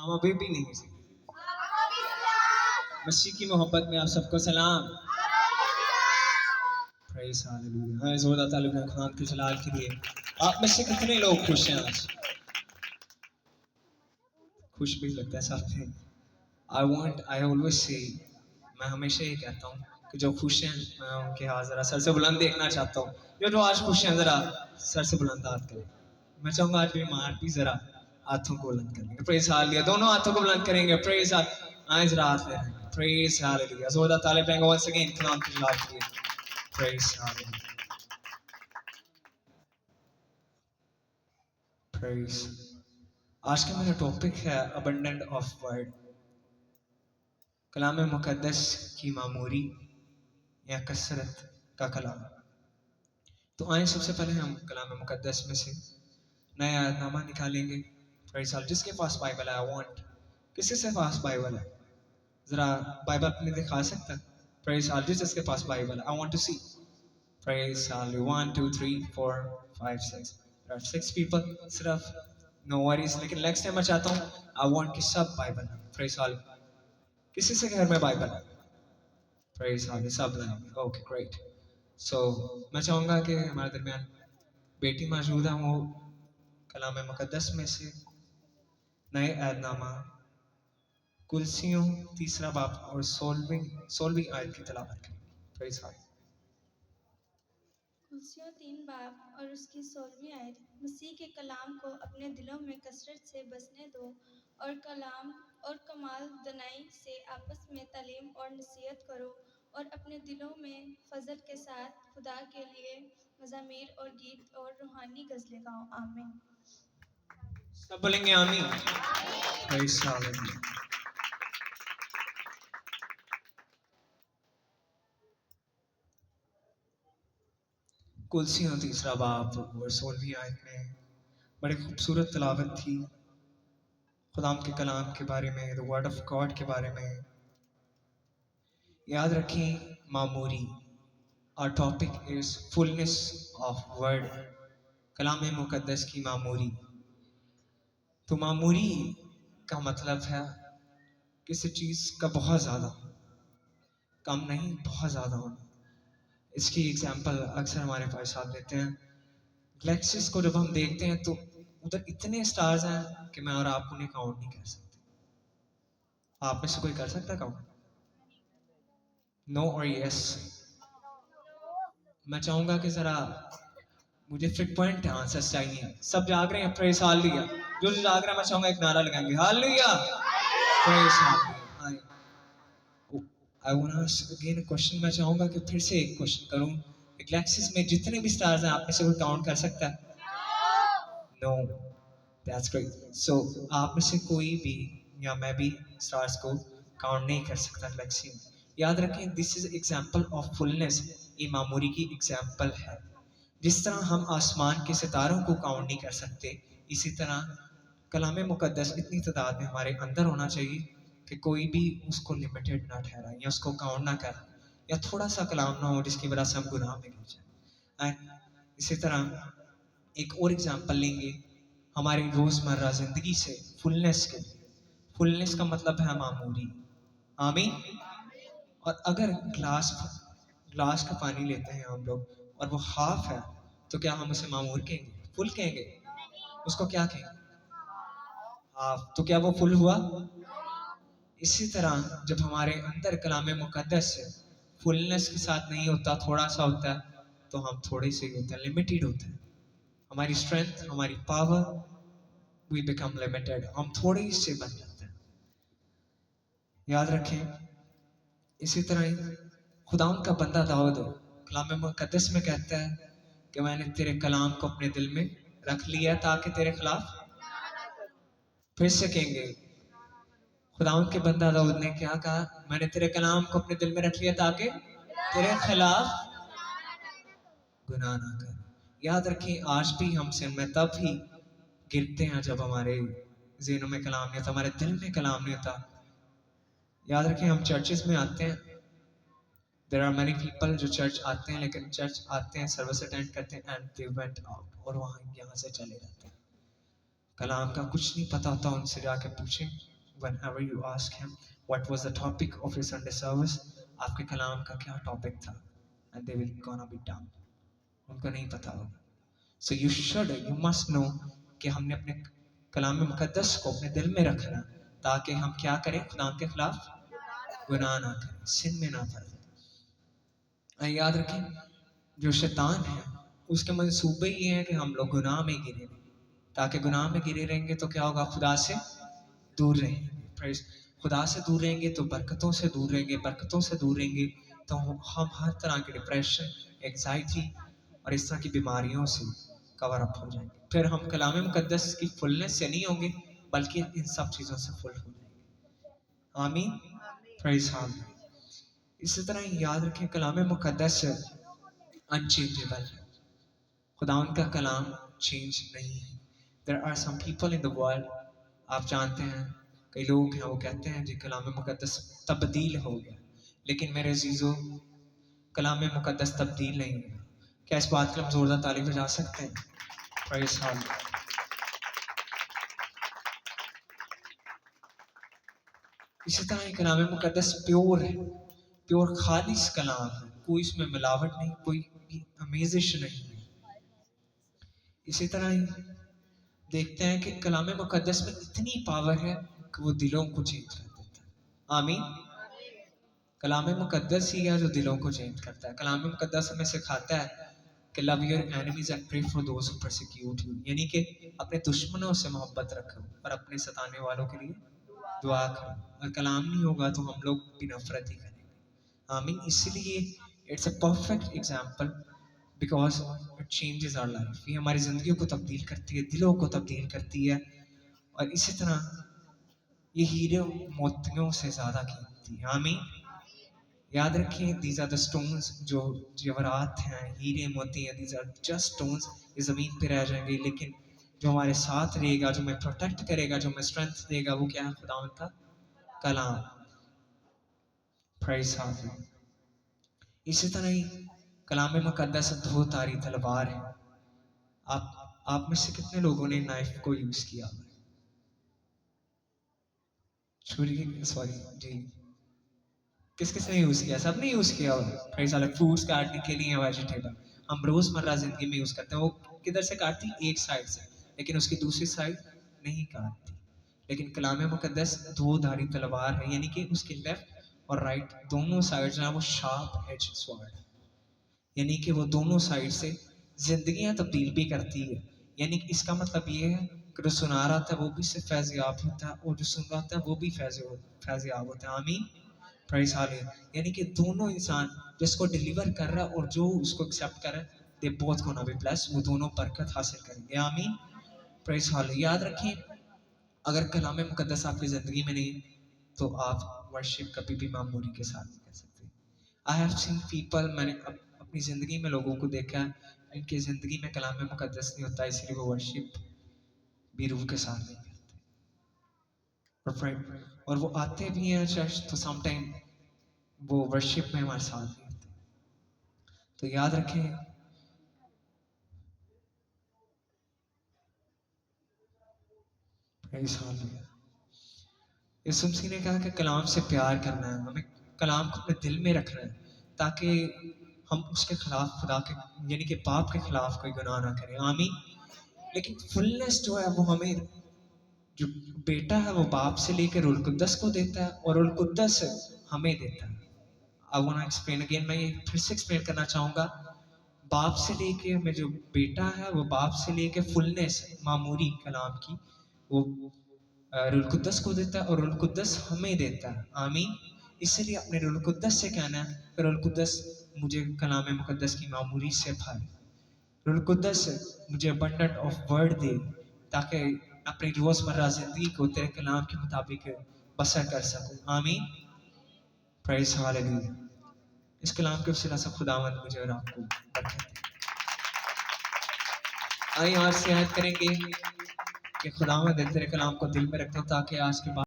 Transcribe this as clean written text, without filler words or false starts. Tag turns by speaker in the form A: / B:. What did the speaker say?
A: हम अभी भी नहीं सीखे। मसीह की मोहब्बत में आप सबको सलाम। Praise hallelujah. हाँ, जोरदार तालिब है खुदा के जलाल के लिए। आप में से कितने लोग खुश हैं आज? खुश भी लगता है साथ में। I always say, मैं हमेशा ये कहता हूँ कि जो खुश हैं मैं उनके हाथ जरा सर से बुलंद देखना चाहता हूँ। जो आज खुश हैं जरा सर से बुलंद हाथ करें। मैं चाहूँगा आज बीमार भी जरा हाथों को बुलंद करेंगे। Praise hallelujah. दोनों हाथों को बुलंद करेंगे। Praise hallelujah. जरा हाथ ले रहे हैं। Praise hallelujah. जोरदार तालिब देंगे once again खुदा के जलाल के लिए। Praise hallelujah. प्रेज। आज का मेरा टॉपिक है अबंडेंट ऑफ वर्ड। कलाम मुकद्दस की मामूरी या कसरत का कलाम। तो आइए सबसे पहले हम कलाम मुकद्दस में से नया आयतनामा निकालेंगे। Praise God. जिसके पास बाइबल है, आई वांट, किसी से पास बाइबल है जरा बाइबल अपनी दिखा सकता है? Praise God. जिसके पास बाइबल है, I want to see. Praise God. 1 2 3 4 5 6 there are 6 people सिर्फ। No worries. लेकिन नेक्स्ट टाइम मैं चाहता हूँ आई वांट कि सब बाइबल। Praise God. किसी से घर में बाइबल है? Praise God. सब लाएंगे। Okay great. सो मैं चाहूँगा कि हमारे दरमियान बेटी मौजूद है, वो कलाम मुकद्दस में से नए ऐदनामा कुलसियों 3 बाब और 16वीं आयत की तिलावत करें। Praise God.
B: कुलसियों 3 बाब और उसकी 16वीं आयत। मसीह के कलाम को अपने दिलों में कसरत से बसने दो और कलाम और कमाल दनाई से आपस में तालीम और नसीहत करो और अपने दिलों में फजल के साथ खुदा के लिए मज़ामीर और गीत और रूहानी गज़लें गाओ। आमीन।
A: सब बोलेंगे आमीन। Praise God. कुलसियों 3 बाब और 16वीं आयत में बड़ी खूबसूरत तिलावत थी खुदाम के कलाम के बारे में, द वर्ड ऑफ गॉड के बारे में। याद रखें मामूरी। Our topic is fullness of word. कलाम मुकद्दस की मामूरी। तो मामूरी का मतलब है किसी चीज़ का बहुत ज़्यादा, कम नहीं, बहुत ज़्यादा होना। इसकी एग्जाम्पल अक्सर हमारे पास साथ देते हैं। गैलेक्सीज को जब हम देखते हैं तो उधर इतने स्टार्स हैं कि मैं और आप उन्हें काउंट नहीं कर सकते। आप में से कोई कर सकता काउंट? नो और यस? मैं चाहूँगा कि ज़रा मुझे फ्रिक्वेंट आंसर्स चाहिए। सब जाग रहे हैं? Praise hallelujah. जो जाग रहा है मैं चाहूँगा एक नारा लगाएंगे, hallelujah. Praise hallelujah. I want to ask again a question. मैं चाहूँगा कि फिर से एक क्वेश्चन करूँ। गैलेक्सीज में जितने भी स्टार्स हैं आप में से कोई काउंट कर सकता है? नो। That's great. सो आप में से कोई भी या मैं भी स्टार्स को काउंट नहीं कर सकता गैलेक्सी में। याद रखें this is example of fullness. ये मामूरी की एग्जाम्पल है। जिस तरह हम आसमान के सितारों को काउंट नहीं कर सकते, इसी तरह कलाम मुकद्दस इतनी तादाद में हमारे अंदर होना चाहिए कि कोई भी उसको लिमिटेड ना ठहराए या उसको काउंट ना करे, या थोड़ा सा कलाम ना हो जिसकी वजह से हम गुनाह में गिर जाए। एंड इसी तरह एक और एग्जाम्पल लेंगे हमारी रोज़मर्रा ज़िंदगी से फुलनेस के लिए। फुलनेस का मतलब है मामूरी। आमीन। और अगर ग्लास का पानी लेते हैं हम लोग और वो हाफ है, तो क्या हम उसे मामूर कहेंगे? फुल कहेंगे? उसको क्या कहेंगे? हाफ। तो क्या वो फुल हुआ? इसी तरह जब हमारे अंदर कलाम मुकद्दस है फुलनेस के साथ नहीं होता, थोड़ा सा होता है, तो हम थोड़े से होते हैं, लिमिटेड होते हैं। हमारी स्ट्रेंथ, हमारी पावर, वी बिकम लिमिटेड। हम थोड़े से बन जाते हैं। याद रखें इसी तरह ही खुदाउन का बंदा दाऊद कलाम मुकद्दस में कहता है कि मैंने तेरे कलाम को अपने दिल में रख लिया ताकि तेरे खिलाफ। फिर से कहेंगे खुदाउन के बंदा दाऊद ने क्या कहा? मैंने तेरे कलाम को अपने दिल में रख लिया ताकि तेरे खिलाफ गुनाह ना कर। याद रखें आज भी हमसे में तब ही गिरते हैं जब हमारे ज़हनों में कलाम नहीं होता, हमारे दिल में कलाम नहीं होता। याद रखें हम चर्चेस में आते हैं, देयर आर मैनी पीपल जो चर्च आते हैं, लेकिन चर्च आते हैं, सर्विस अटेंड करते हैं एंड दे वेंट आउट, और वहाँ यहाँ से चले जाते हैं। कलाम का कुछ नहीं पता होता, उनसे जाके पूछें whenever you ask him what was the topic of your Sunday service, आपके कलाम का क्या topic था, and they will gonna be dumb. उनको नहीं पता होगा. So you must know कि हमने अपने कलाम मुकद्दस को अपने दिल में रखना ताकि हम क्या करें, खुदा के खिलाफ गुनाह ना करें, सिन में ना पड़े. याद रखें, जो शैतान है उसके मंसूबे ये हैं कि हम लोग गुनाह में गिरे रहें, ताकि गुनाह में गिरे रहेंगे तो क्या होगा, खुदा से दूर रहेंगे. Praise. खुदा से दूर रहेंगे तो बरकतों से दूर रहेंगे, बरकतों से दूर रहेंगे तो हम हर तरह के डिप्रेशन, एग्जाइटी और इस तरह की बीमारियों से कवर अप हो जाएंगे. फिर हम कलाम मुकद्दस की फुलनेस से नहीं होंगे बल्कि इन सब चीज़ों से फुल हो जाएंगे. आमीन. Praise hallelujah. इसी तरह याद रखें, कलाम मुकद्दस अनचेंजेबल है. खुदा उनका कलाम चेंज नहीं है. There are some people in the world, आप जानते हैं कई लोग हैं वो कहते हैं जी कलाम मुकद्दस तब्दील हो गया, लेकिन मेरे अजीजों कलाम मुकद्दस तब्दील नहीं है. क्या इस बात के हम जोरदार ताली बजा सकते हैं? Praise hallelujah. इसी तरह ये कलाम मुकद्दस प्योर है, प्योर खालिस कलाम है, कोई इसमें मिलावट नहीं, कोई अमेजिश नहीं है. इसी तरह ही देखते हैं कि कलाम मुकद्दस में इतनी पावर है कि वो दिलों को चेंज कर देता है. आमीन. कलाम मुकद्दस ही है जो दिलों को चेंज करता है. कलाम मुकद्दस हमें सिखाता है कि love your enemies and pray for those who persecute you, यानी कि अपने दुश्मनों से मोहब्बत रखो और अपने सताने वालों के लिए दुआ करो. और कलाम नहीं होगा तो हम लोग भी नफरत ही करेंगे. आमीन. इसलिए it's a perfect example because it changes our life. ये हमारी ज़िंदगी को तब्दील करती है, दिलों को तब्दील करती है. और इसी तरह ये हीरे मोतियों से ज़्यादा कीमती है. आमीन. याद रखिए, दीज आर द स्टोन्स, जो जेवरात हैं, हीरे मोती हैं, दीज आर जस्ट स्टोन्स. ये ज़मीन पे रह जाएंगे, लेकिन जो हमारे साथ रहेगा, जो हमें प्रोटेक्ट करेगा, जो हमें स्ट्रेंथ देगा, वो क्या है, खुदावंद का कलाम. Praise hallelujah. इसी तरह ही कलाम मुकद्दस दो धारी तलवार है. आप में से कितने लोगों ने नाइफ को यूज किया? छुरी, सॉरी जी, किस किस ने यूज किया? सबने यूज किया. Praise hallelujah. फ्रूट्स काटने के लिए, वेजिटेबल हम रोजमर्रा जिंदगी में यूज करते हैं. वो किधर से काटती? एक साइड से, लेकिन उसकी दूसरी साइड नहीं काटती. लेकिन कलाम मुकद्दस दो धारी तलवार है, यानी कि उसके लेफ्ट और राइट दोनों साइड जो है वो शार्प एज स्वॉर्ड है, यानी कि वो दोनों साइड से जिंदगियां तब्दील भी करती है. यानी कि इसका मतलब ये है कि जो सुना रहा था वो भी इससे फैज़याब होता है और जो सुन रहा था वो भी फैज़याब होता है. आमीन. Praise hallelujah. यानी कि दोनों इंसान, जिसको डिलीवर कर रहा है और जो उसको एक्सेप्ट कर रहा है, they both gonna be blessed, वो दोनों बरकत हासिल करेंगे. आमीन. Praise hallelujah. याद रखें, अगर कलाम मुकद्दस आपकी ज़िंदगी में नहीं तो आप वर्शिप कभी भी मामूली के साथ नहीं कर सकते. आई हैव सीन पीपल, मैंने अपनी ज़िंदगी में लोगों को देखा है इनकी ज़िंदगी में कलाम मुकद्दस नहीं होता, इसलिए वो वर्शिप भी रूह के साथ नहीं करते. और वो आते भी हैं चर्च तो समटाइम वो वर्शिप में हमारे साथ नहीं होते. तो याद रखें, प्रेज़ हालेलुया. यीशु मसीह ने कहा कि कलाम से प्यार करना है, हमें कलाम को अपने दिल में रखना है ताकि हम उसके खिलाफ, खुदा के यानी कि पाप के खिलाफ कोई गुनाह ना करें. आमीन. लेकिन फुलनेस जो है वो हमें, जो बेटा है वो बाप से लेकर रुल कुद्दस को देता है और रुल कुद्दस हमें देता है. I want to explain again, मैं ये फिर से एक्सप्लेन करना चाहूँगा. बाप से लेके हमें जो बेटा है वो बाप से लेके फुलनेस मामूरी कलाम की वो रुल कुद्दस को देता है और रुल कुद्दस हमें देता है. आमीन. इसलिए अपने रुल कुद्दस से कहना है कि रुल कुद्दस मुझे कलाम मुकद्दस की मामूरी से भर, रुल कुद्दस मुझे अबंडेंट ऑफ वर्ड दे ताकि अपनी रोज़मर्रा ज़िंदगी को तेरे कलाम के मुताबिक बसर कर सकूं. आमीन. Praise hallelujah. इस कलाम के वसीला से खुदावंद मुझे और आपको बरकत दे. आइए आज से याद करेंगे कि खुदावंद तेरे कलाम को दिल में रखता हूं ताकि आज के बाद